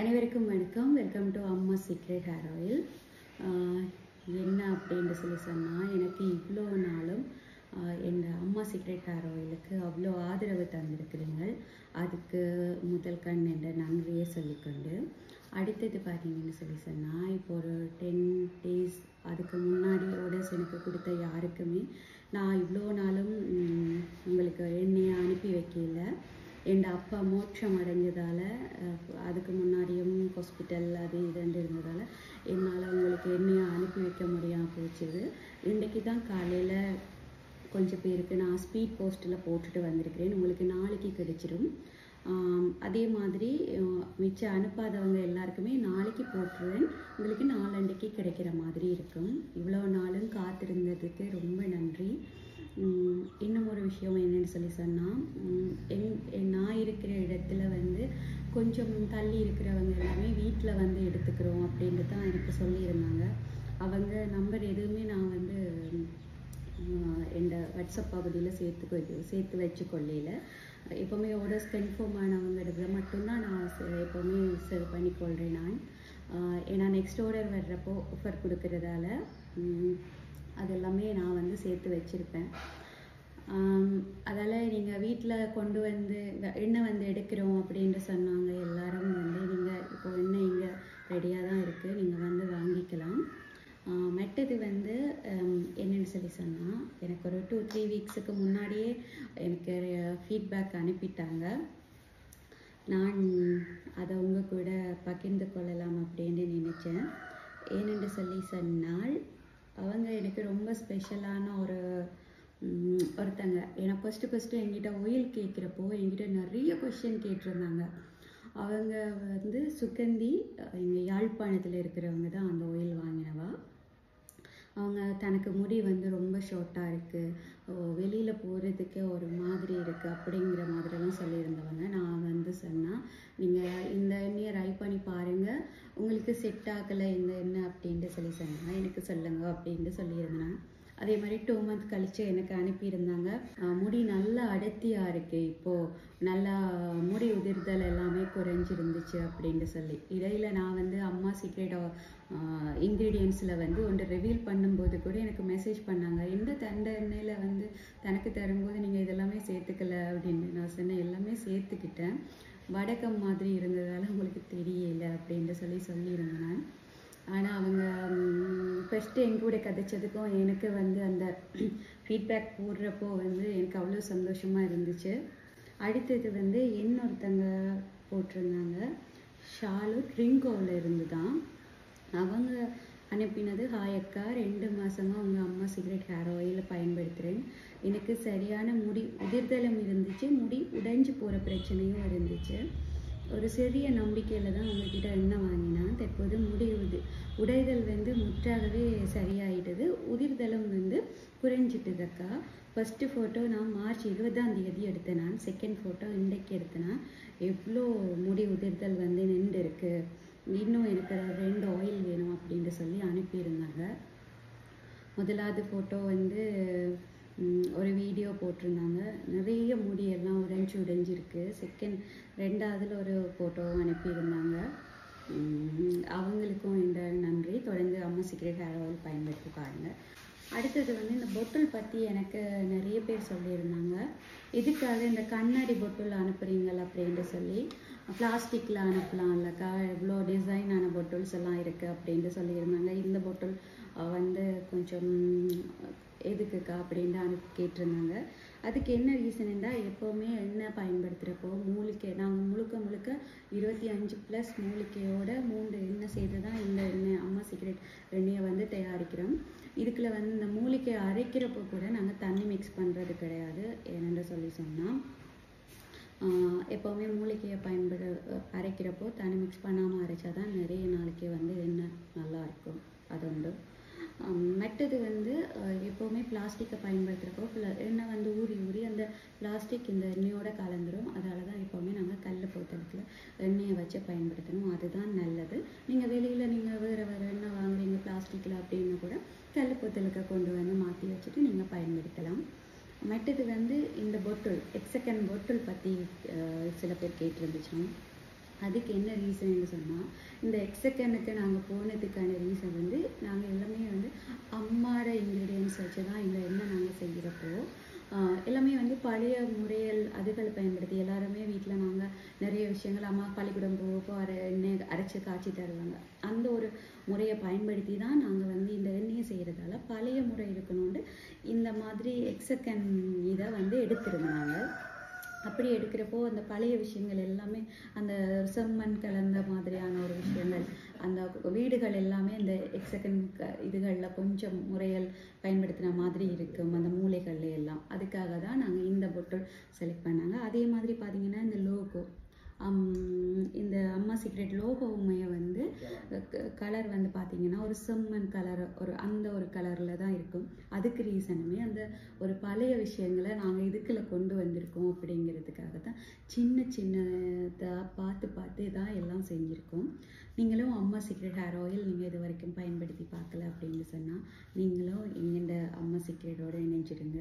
அனைவருக்கும் வணக்கம். Welcome to அம்மா சீக்ரெட் ஹேர் ஆயில். என்ன அப்படின்னு சொன்னால், எனக்கு இவ்வளோ நாளும் என் அம்மா சீக்ரெட் ஹேர் ஆயிலுக்கு அவ்வளோ ஆதரவு தந்திருக்கிறீர்கள். அதுக்கு முதல் கண் என்ற நன்றியை சொல்லிக்கொண்டு, அடுத்தது பார்த்தீங்கன்னு சொன்னால், இப்போ ஒரு 10 days அதுக்கு முன்னாடி ஆர்டர்ஸ் எனக்கு கொடுத்த யாருக்குமே நான் இவ்வளோ நாளும் உங்களுக்கு எண்ணெயை அனுப்பி வைக்கல. என் அப்பா மோட்சம் அடைஞ்சதால், அதுக்கு முன்னாடியும் ஹாஸ்பிட்டல் அது இதுன்னு இருந்ததால் என்னால் உங்களுக்கு எண்ணெயை அனுப்பி வைக்க முடியாமல் போச்சுது. இன்றைக்கி தான் காலையில் கொஞ்சம் பேருக்கு நான் ஸ்பீட் போஸ்ட்டில் போட்டுட்டு வந்திருக்கிறேன். உங்களுக்கு நாளைக்கு கிடைச்சிடும். அதே மாதிரி மிச்சம் அனுப்பாதவங்க எல்லாருக்குமே நாளைக்கு போட்டுருவேன். உங்களுக்கு நாளன்றைக்கு கிடைக்கிற மாதிரி இருக்கும். இவ்வளோ நாளும் காத்திருந்ததுக்கு ரொம்ப நன்றி. இன்னும் ஒரு விஷயம் என்னென்னு சொன்னால், நான் இருக்கிற இடத்துல கொஞ்சம் தள்ளி இருக்கிறவங்க எல்லாமே வீட்டில் எடுத்துக்கிறோம் அப்படின்ட்டு தான் எனக்கு சொல்லியிருந்தாங்க. அவங்க நம்பர் எதுவுமே நான் என் வாட்ஸ்அப் பகுதியில் சேர்த்து வச்சு கொள்ளையில் எப்போவுமே ஆர்டர்ஸ் கன்ஃபார்ம் ஆனவங்க மட்டும்தான் நான் எப்போவுமே சேவ் பண்ணிக்கொள்கிறேன். ஏன்னா நெக்ஸ்ட் ஆர்டர் வர்றப்போ ஆஃபர் கொடுக்கறதால அதெல்லாமே நான் சேர்த்து வச்சுருப்பேன். அதால் நீங்கள் வீட்டில் கொண்டு எண்ணெய் எடுக்கிறோம் அப்படின்ட்டு சொன்னாங்க எல்லாரும். நீங்கள் இப்போ எண்ணெய் இங்கே ரெடியாக தான் இருக்குது, நீங்கள் வாங்கிக்கலாம். மெட்டது என்னென்னு சொன்னால், எனக்கு ஒரு 2-3 வீக்ஸுக்கு முன்னாடியே எனக்கு ஃபீட்பேக் அனுப்பிட்டாங்க. நான் அதை உங்கள் கூட பகிர்ந்து கொள்ளலாம் அப்படின்னு நினச்சேன். ஏனென்று சொன்னால், அவங்க எனக்கு ரொம்ப ஸ்பெஷலான ஒருத்தங்க. ஏன்னா ஃபஸ்ட்டு என்கிட்ட ஆயில் கேட்குறப்போ என்கிட்ட நிறைய கொஷின் கேட்டிருந்தாங்க. அவங்க சுகந்தி, இங்கே யாழ்ப்பாணத்தில் இருக்கிறவங்க தான் அந்த ஆயில் வாங்கினவா. அவங்க தனக்கு முடி ரொம்ப ஷார்ட்டாக இருக்குது, வெளியில் போகிறதுக்கு ஒரு மாதிரி இருக்குது அப்படிங்கிற மாதிரிலாம் சொல்லியிருந்தவங்க. நான் சொன்னால், நீங்கள் இந்த எண்ணெயை ட்ரை பண்ணி பாருங்கள், உங்களுக்கு செட் ஆகலை இந்த எண்ணெய் அப்படின்ட்டு சொன்னால் எனக்கு சொல்லுங்கள் அப்படின்ட்டு சொல்லியிருந்தேன். அதே மாதிரி 2 months கழித்து எனக்கு அனுப்பியிருந்தாங்க. முடி நல்லா அடர்த்தியாக இருக்குது, இப்போது நல்லா முடி உதிர்தல் எல்லாமே குறைஞ்சிருந்துச்சு அப்படின்ட்டு சொல்லி. இடையில் நான் அம்மா சீக்ரெட் இன்க்ரீடியன்ஸில் ஒன்று ரிவீல் பண்ணும்போது கூட எனக்கு மெசேஜ் பண்ணாங்க. எந்த எண்ணெயில் தனக்கு தரும்போது நீங்கள் இதெல்லாமே சேர்த்துக்கல அப்படின்னு. நான் சொன்னேன், எல்லாமே சேர்த்துக்கிட்டேன், வடக்கம் மாதிரி இருந்ததால் உங்களுக்கு தெரியலை அப்படின்ட்டு சொல்லியிருந்தேன். ஆனால் அவங்க ஃபஸ்ட்டு எங்கூட கதைச்சதுக்கும் எனக்கு அந்த ஃபீட்பேக் போடுறப்போ எனக்கு அவ்வளோ சந்தோஷமாக இருந்துச்சு. அடுத்தது இன்னொருத்தங்க போட்டிருந்தாங்க, ஷாலு ட்ரிங்கோவில் இருந்து தான். அவங்க அனுப்பினது, ஹாய் அக்கா, 2 மாதமாக உங்கள் அம்மா சீக்ரெட் ஹேர் ஆயில் பயன்படுத்துகிறேன். எனக்கு சரியான முடி உதிர்தலும் இருந்துச்சு, முடி உடைஞ்சு போகிற பிரச்சனையும் இருந்துச்சு. ஒரு சிறிய நம்பிக்கையில் தான் உங்கள்கிட்ட எண்ணெய் வாங்கினேன். தற்போது முடி உடைதல் முற்றாகவே சரியாயிட்டது, உதிர்தலும் குறைஞ்சிட்டுதக்கா. ஃபஸ்ட்டு ஃபோட்டோ நான் மார்ச் 20ஆம் தேதி எடுத்தேன். நான் செகண்ட் ஃபோட்டோ இன்றைக்கு எடுத்தேன்னா எவ்வளோ முடி உதிர்தல் நின்று இருக்குது. இன்னும் எனக்கு 2 ஆயில் வேணும் அப்படின்ட்டு சொல்லி அனுப்பியிருந்தாங்க. முதலாவது ஃபோட்டோ ஒரு வீடியோ போட்டிருந்தாங்க, நிறைய முடியெல்லாம் உடைஞ்சிருக்கு. ரெண்டாவதுல ஒரு ஃபோட்டோவும் அனுப்பியிருந்தாங்க. அவங்களுக்கும் இந்த நன்றி. தொடர்ந்து அம்மா சீக்ரெட் ஹேர் ஆயில் பயன்படுத்தி பாருங்கள். அடுத்தது இந்த பொட்டில் பற்றி எனக்கு நிறைய பேர் சொல்லியிருந்தாங்க. இதுக்காக இந்த கண்ணாடி பொட்டில் அனுப்புகிறீங்கள் அப்படின்ட்டு சொல்லி, பிளாஸ்டிக்கில் அனுப்பலாம் இல்லைக்கா, இவ்வளோ டிசைனான பொட்டில்ஸ் எல்லாம் இருக்குது அப்படின்ட்டு சொல்லியிருந்தாங்க. இந்த பொட்டில் கொஞ்சம் எதுக்குக்கா அப்படின்ட்டு கேட்டிருந்தாங்க. அதுக்கு என்ன ரீசன் இருந்தால், எப்போவுமே எண்ணெய் பயன்படுத்துகிறப்போ நாங்கள் முழுக்க 25+ மூலிகையோட 3 எண்ணெய் செய்து தான் இந்த எண்ணெய் அம்மா சீக்ரெட் எண்ணெயை தயாரிக்கிறோம். இதுக்குள்ள இந்த மூலிகை அரைக்கிறப்போ கூட நாங்கள் தண்ணி மிக்ஸ் பண்ணுறது கிடையாது. ஏனென்று சொன்னால், எப்போவுமே மூலிகையை அரைக்கிறப்போ தண்ணி மிக்ஸ் பண்ணாமல் அரைச்சா தான் நிறைய நாளைக்கு எண்ணெய் நல்லா இருக்கும். அது உண்டு. மெட்டது எப்போவுமே பிளாஸ்டிக்கை பயன்படுத்துகிறப்போ எண்ணெய் ஊறி அந்த பிளாஸ்டிக் இந்த எண்ணெயோட கலந்துரும். அதால் தான் எப்போவுமே நாங்கள் கல் போத்தலுக்குள்ள எண்ணெயை வச்சு பயன்படுத்தணும். அதுதான் நல்லது. நீங்கள் வெளியில் வேறு எண்ணெய் வாங்குறீங்க பிளாஸ்டிக்கில் அப்படின்னு கூட கல் போத்தலுக்கு கொண்டு மாற்றி வச்சுட்டு நீங்கள் பயன்படுத்தலாம். மெட்டது இந்த பொட்டில் எக்ஸக்கன் பொட்டில் பற்றி சில பேர் கேட்டிருந்துச்சு. அதுக்கு என்ன ரீசன்னு சொன்னால், இந்த எக்ஸக்கனுக்கு நாங்கள் போனதுக்கான ரீசன் வந்து நாங்கள் எல்லாமே வந்து அம்மாவோட இன்க்ரீடியன்ஸ் வச்சு தான் இந்த எண்ணெய் நாங்கள் செய்கிறப்போ எல்லாமே வந்து பழைய முறைகள் அதுகளை பயன்படுத்தி எல்லாருமே வீட்டில் நாங்கள் நிறைய விஷயங்கள் அம்மா பள்ளிக்கூடம் போக எண்ணெய் அரைச்சி காய்ச்சி தருவாங்க. அந்த ஒரு முறையை பயன்படுத்தி தான் நாங்கள் வந்து இந்த எண்ணெயை செய்கிறதால பழைய முறை இருக்கணும்னு இந்த மாதிரி எக்ஸக்கன் இதை வந்து எடுத்திருந்தாங்க. அப்படி எடுக்கிறப்போ அந்த பழைய விஷயங்கள் எல்லாமே அந்த செம்மண் கலந்த மாதிரியான ஒரு விஷயங்கள் அந்த வீடுகள் எல்லாமே இந்த எக்ஸக்கன் இதுகளில் கொஞ்சம் முறைகள் பயன்படுத்தின மாதிரி இருக்கும் அந்த மூலைகள்ல எல்லாம். அதுக்காக தான் நாங்கள் இந்த பொட்டில் செலக்ட் பண்ணாங்க. அதே மாதிரி பார்த்தீங்கன்னா இந்த லோகோ இந்த அம்மா சீக்ரெட் லோகோவுமே வந்து கலர் வந்து பார்த்தீங்கன்னா ஒரு செம்மண் கலர் அந்த ஒரு கலரில் தான் இருக்கும். அதுக்கு ரீசனுமே அந்த ஒரு பழைய விஷயங்களை நாங்கள் இதுக்குள்ள கொண்டு வந்திருக்கோம் அப்படிங்கிறதுக்காக தான் சின்ன சின்னதாக பார்த்து தான் எல்லாம் செஞ்சுருக்கோம். நீங்களும் அம்மா சீக்ரெட் ஹேர் ஆயில் நீங்கள் இது வரைக்கும் பயன்படுத்தி பார்க்கல அப்படின்னு சொன்னால் நீங்களும் எங்கள்ட அம்மா சீக்ரெட்டோடு இணைஞ்சிடுங்க.